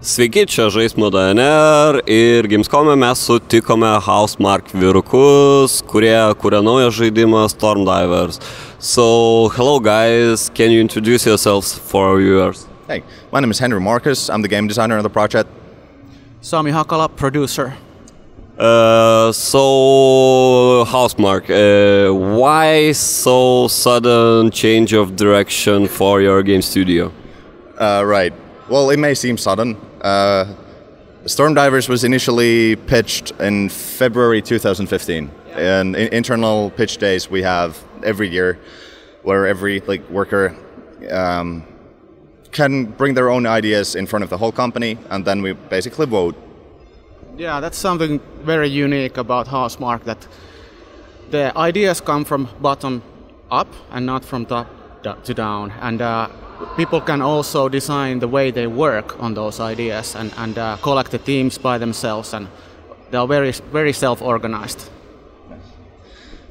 Sveiki, čia žaidimų DNR ir Gamescom'e mes sutikome Housemarque vyrukus, kurie kuria naują žaidimą STORMDIVERS. So, hello guys, can you introduce yourselves for our viewers? Hey, my name is Henri Markus, I'm the game designer of the project. Sami Hakala, producer. So, Housemarque, why so sudden change of direction for your game studio? Right. Well, it may seem sudden. STORMDIVERS was initially pitched in February 2015. And internal pitch days we have every year, where every worker can bring their own ideas in front of the whole company, and then we basically vote. Yeah, that's something very unique about Housemarque, that the ideas come from bottom up and not from top to down. And people can also design the way they work on those ideas and collect the teams by themselves, and they're very self-organized.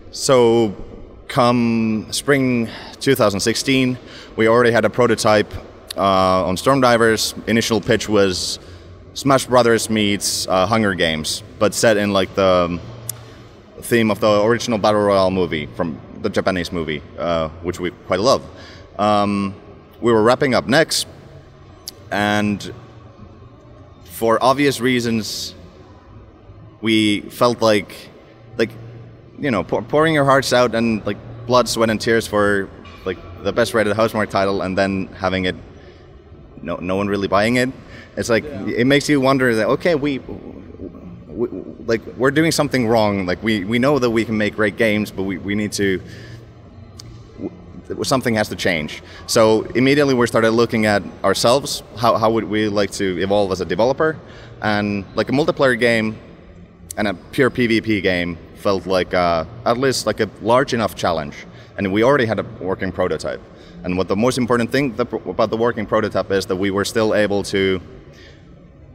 So, come spring 2016, we already had a prototype on STORMDIVERS. Initial pitch was Smash Brothers meets Hunger Games, but set in the theme of the original Battle Royale movie from the Japanese movie, which we quite love. We were wrapping up next, and for obvious reasons, we felt like pouring your hearts out and blood, sweat, and tears for the best rated Housemarque title, and then having it, no one really buying it. It's it makes you wonder that okay, we're doing something wrong. We know that we can make great games, but we need to. Something has to change. So immediately we started looking at ourselves. How would we like to evolve as a developer? And a multiplayer game and a pure PvP game felt at least a large enough challenge. And we already had a working prototype. And what the most important thing about the working prototype is that we were still able to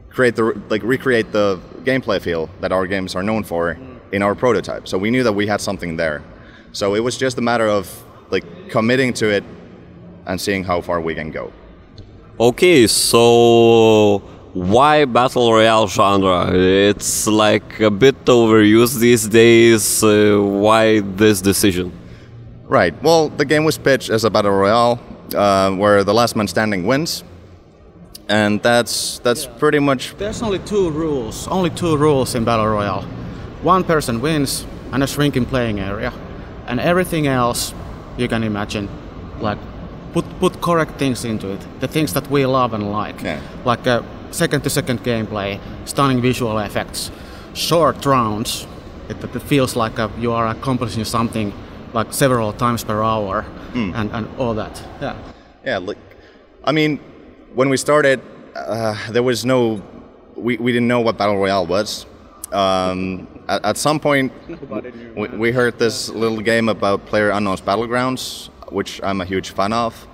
create recreate the gameplay feel that our games are known for in our prototype. So we knew that we had something there. So it was just a matter of committing to it and seeing how far we can go. Okay, so why Battle Royale genre? It's a bit overused these days. Why this decision? Right, well, the game was pitched as a Battle Royale where the last man standing wins. And that's pretty much... There's only two rules in Battle Royale. One person wins and a shrinking playing area. And everything else you can imagine, put correct things into it, the things that we love and like, second-to-second gameplay, stunning visual effects, short rounds. It feels like you are accomplishing something several times per hour, and all that. Yeah. Yeah. I mean, when we started, there was no, we didn't know what Battle Royale was. At some point, we heard this little game about PlayerUnknown's Battlegrounds, which I'm a huge fan of.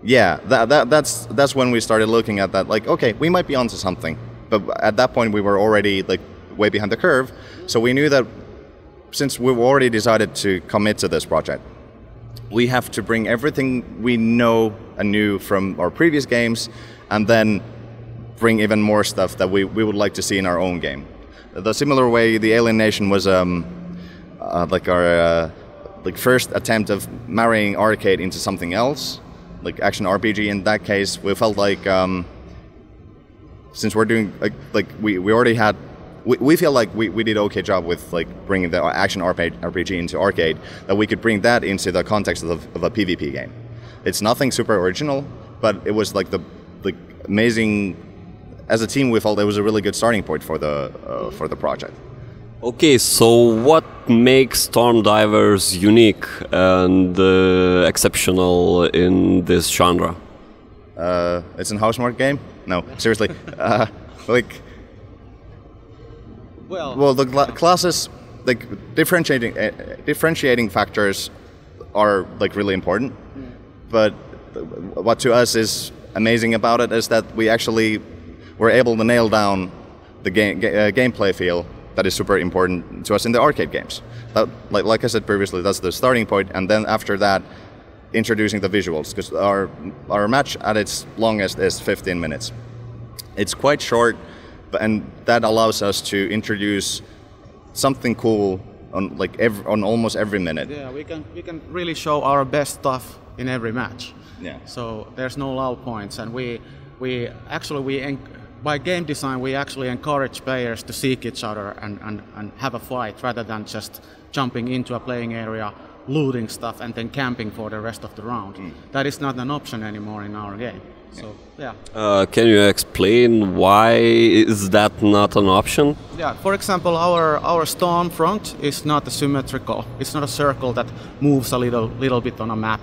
Yeah, that's when we started looking at that. Okay, we might be onto something. But at that point, we were already way behind the curve. So we knew that since we've already decided to commit to this project, we have to bring everything we know and knew from our previous games, and then bring even more stuff that we would like to see in our own game. The similar way, the Alien Nation was our first attempt of marrying arcade into something else, action RPG. In that case, we felt since we're doing we already had, we feel we did okay job with bringing the action RPG into arcade, that we could bring that into the context of a PvP game. It's nothing super original, but it was the amazing. As a team, we felt it was a really good starting point for the project. Okay, so what makes STORMDIVERS unique and exceptional in this genre? It's a Housemarque game? No, seriously. Well, the classes, differentiating factors are really important. But what to us is amazing about it is that we actually we're able to nail down the gameplay feel that is super important to us in the arcade games. That, like I said previously, that's the starting point, and then after that, introducing the visuals, because our match at its longest is 15 minutes. It's quite short, and that allows us to introduce something cool on almost every minute. Yeah, we can really show our best stuff in every match. Yeah. So there's no lull points, and by game design we actually encourage players to seek each other and have a fight rather than just jumping into a playing area, looting stuff, and then camping for the rest of the round. That is not an option anymore in our game. So yeah. Can you explain why is that not an option? Yeah. For example, our storm front is not symmetrical. It's not a circle that moves a little bit on a map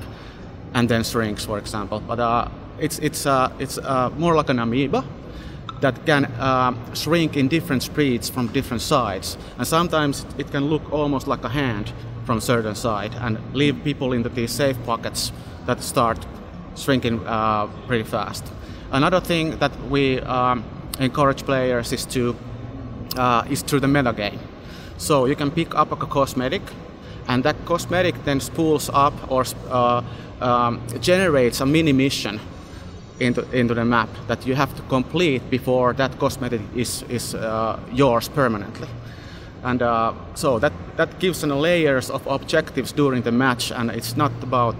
and then shrinks, for example. But it's more like an amoeba that can shrink in different speeds from different sides, and sometimes it can look almost like a hand from a certain side and leave people into these safe pockets that start shrinking pretty fast. Another thing that we encourage players is through the metagame. So you can pick up a cosmetic, and that cosmetic then spools up or generates a mini mission into the map that you have to complete before that cosmetic is yours permanently. And so that gives layers of objectives during the match, and it's not about.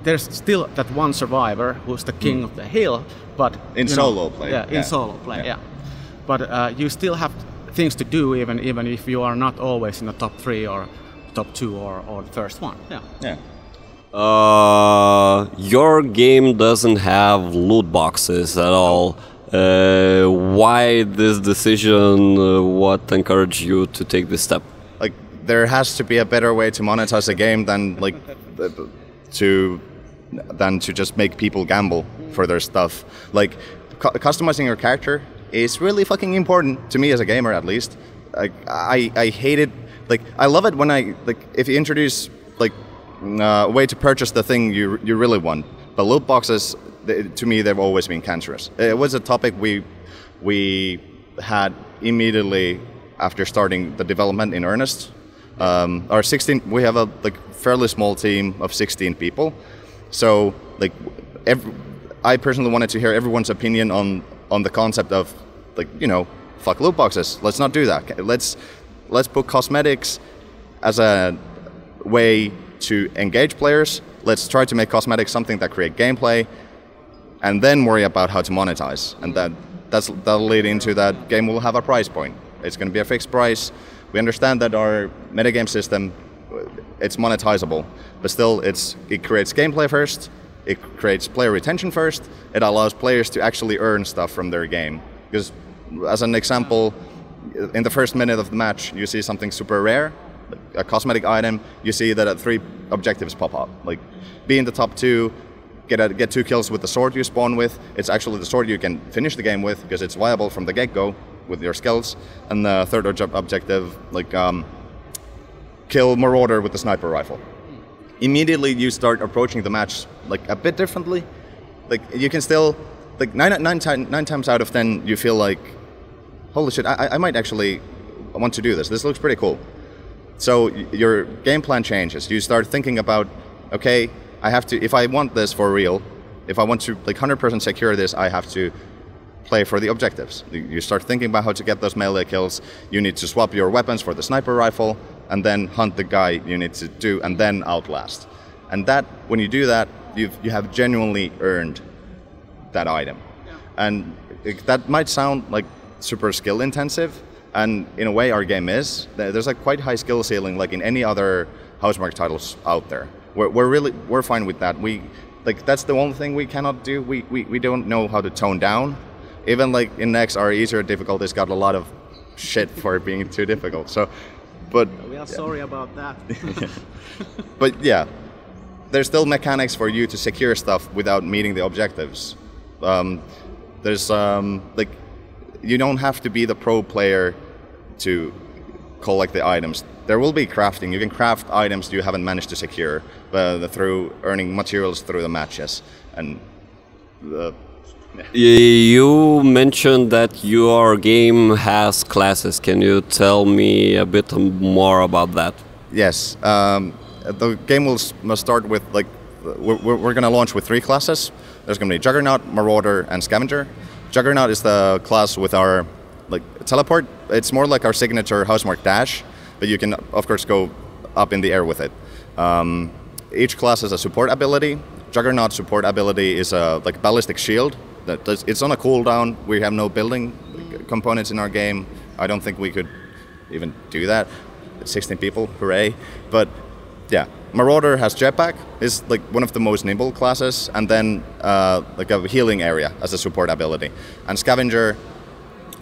There's still that one survivor who's the king of the hill, but in solo play. Yeah, in solo play. Yeah. But you still have things to do, even if you are not always in the top 3 or top 2 or the first one. Yeah. Yeah. Your game doesn't have loot boxes at all. Why this decision? What encouraged you to take this step? Like, there has to be a better way to monetize a game than to just make people gamble for their stuff. Like, customizing your character is really fucking important to me as a gamer, at least. Like, I hate it. Like, I love it when if you introduce a way to purchase the thing you really want. But loot boxes, to me, they've always been cancerous. It was a topic we had immediately after starting the development in earnest. We have a fairly small team of 16 people. So I personally wanted to hear everyone's opinion on the concept of fuck loot boxes. Let's not do that. Let's put cosmetics as a way to engage players. Let's try to make cosmetics something that create gameplay, and then worry about how to monetize. And that'll lead into that game will have a price point. It's going to be a fixed price. We understand that our metagame system, it's monetizable, but still it creates gameplay first, it creates player retention first, it allows players to actually earn stuff from their game. Because as an example, in the first minute of the match, you see something super rare, a cosmetic item, you see that 3 objectives pop up. Like, be in the top 2, get 2 kills with the sword you spawn with. It's actually the sword you can finish the game with, because it's viable from the get-go with your skills. And the 3rd objective, kill Marauder with the sniper rifle. Immediately you start approaching the match a bit differently. You can still, 9 times out of 10 you feel like, holy shit, I might actually want to do this. This looks pretty cool. So your game plan changes. You start thinking about, okay, I have to, if I want this for real, if I want to 100% secure this, I have to play for the objectives. You start thinking about how to get those melee kills. You need to swap your weapons for the sniper rifle, and then hunt the guy you need to do, and then outlast. And that, when you do that, you have genuinely earned that item. Yeah. And that might sound super skill intensive, and in a way our game is. There's quite high skill ceiling in any other Housemarque titles out there. We're fine with that. That's the only thing we cannot do. We don't know how to tone down. Even in Next, our easier difficulties got a lot of shit for being too difficult. So, but we are sorry about that. But yeah, there's still mechanics for you to secure stuff without meeting the objectives. There's you don't have to be the pro player to collect the items. There will be crafting. You can craft items you haven't managed to secure through earning materials through the matches. And you mentioned that your game has classes. Can you tell me a bit more about that? Yes. The game must start with we're going to launch with 3 classes. There's going to be Juggernaut, Marauder, and Scavenger. Juggernaut is the class with our teleport. It's more like our signature Housemarque dash, but you can of course go up in the air with it. Each class has a support ability. Juggernaut support ability is a ballistic shield. It's on a cooldown. We have no building components in our game. I don't think we could even do that. 16 people, hooray! But yeah, Marauder has jetpack. Is one of the most nimble classes, and then a healing area as a support ability. And Scavenger,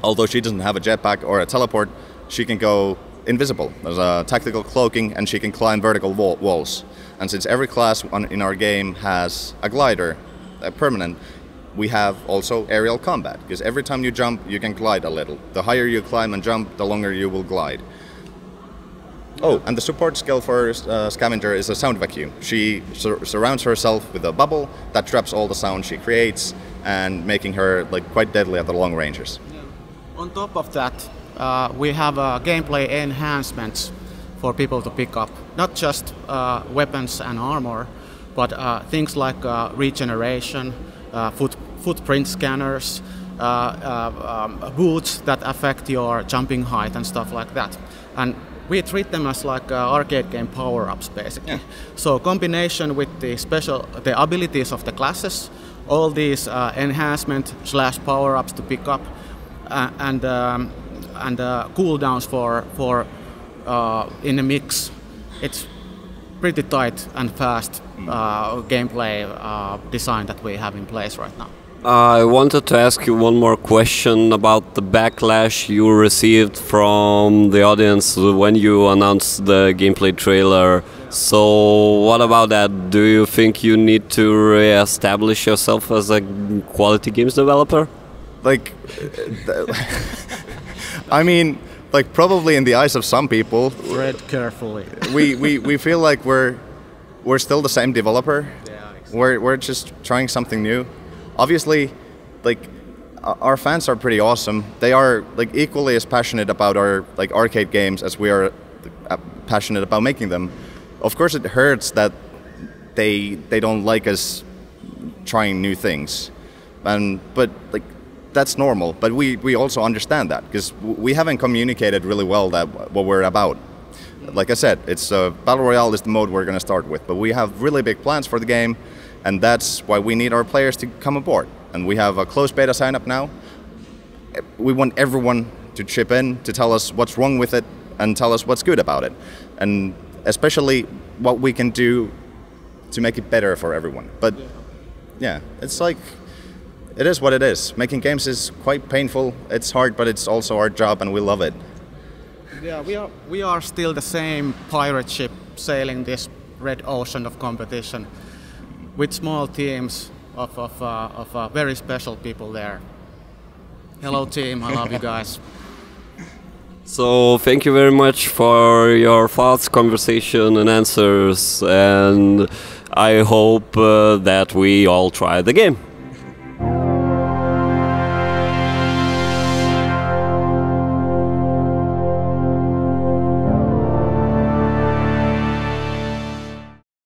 although she doesn't have a jetpack or a teleport, she can go invisible. There's a tactical cloaking, and she can climb vertical walls. And since every class in our game has a glider, a permanent, we have also aerial combat, because every time you jump, you can glide a little. The higher you climb and jump, the longer you will glide. Oh, and the support skill for Scavenger is a sound vacuum. She surrounds herself with a bubble that traps all the sound she creates, and making her quite deadly at the long ranges. Yeah. On top of that, we have gameplay enhancements for people to pick up. Not just weapons and armor, but things like regeneration, footprint scanners, boots that affect your jumping height and stuff like that. And we treat them as arcade game power-ups, basically. Yeah. So combination with the abilities of the classes, all these enhancement / power-ups to pick up, and cooldowns for in a mix. It's pretty tight and fast gameplay design that we have in place right now. I wanted to ask you one more question about the backlash you received from the audience when you announced the gameplay trailer. So what about that? Do you think you need to re-establish yourself as a quality games developer? I mean, probably in the eyes of some people. Read carefully. we feel like we're still the same developer. Yeah, exactly. We're just trying something new. Obviously, our fans are pretty awesome. They are equally as passionate about our arcade games as we are passionate about making them. Of course, it hurts that they don't like us trying new things, but that's normal. But we also understand that, because we haven't communicated really well what we're about. Like I said, it's Battle Royale is the mode we're going to start with, but we have really big plans for the game, and that's why we need our players to come aboard. And we have a closed beta sign-up now. We want everyone to chip in, to tell us what's wrong with it, and tell us what's good about it. And especially what we can do to make it better for everyone. But yeah, it's it is what it is. Making games is quite painful. It's hard, but it's also our job, and we love it. Yeah, we are still the same pirate ship sailing this red ocean of competition, with small teams of very special people there. Hello team, I love you guys. So thank you very much for your thoughts, conversation and answers, and I hope that we all try the game.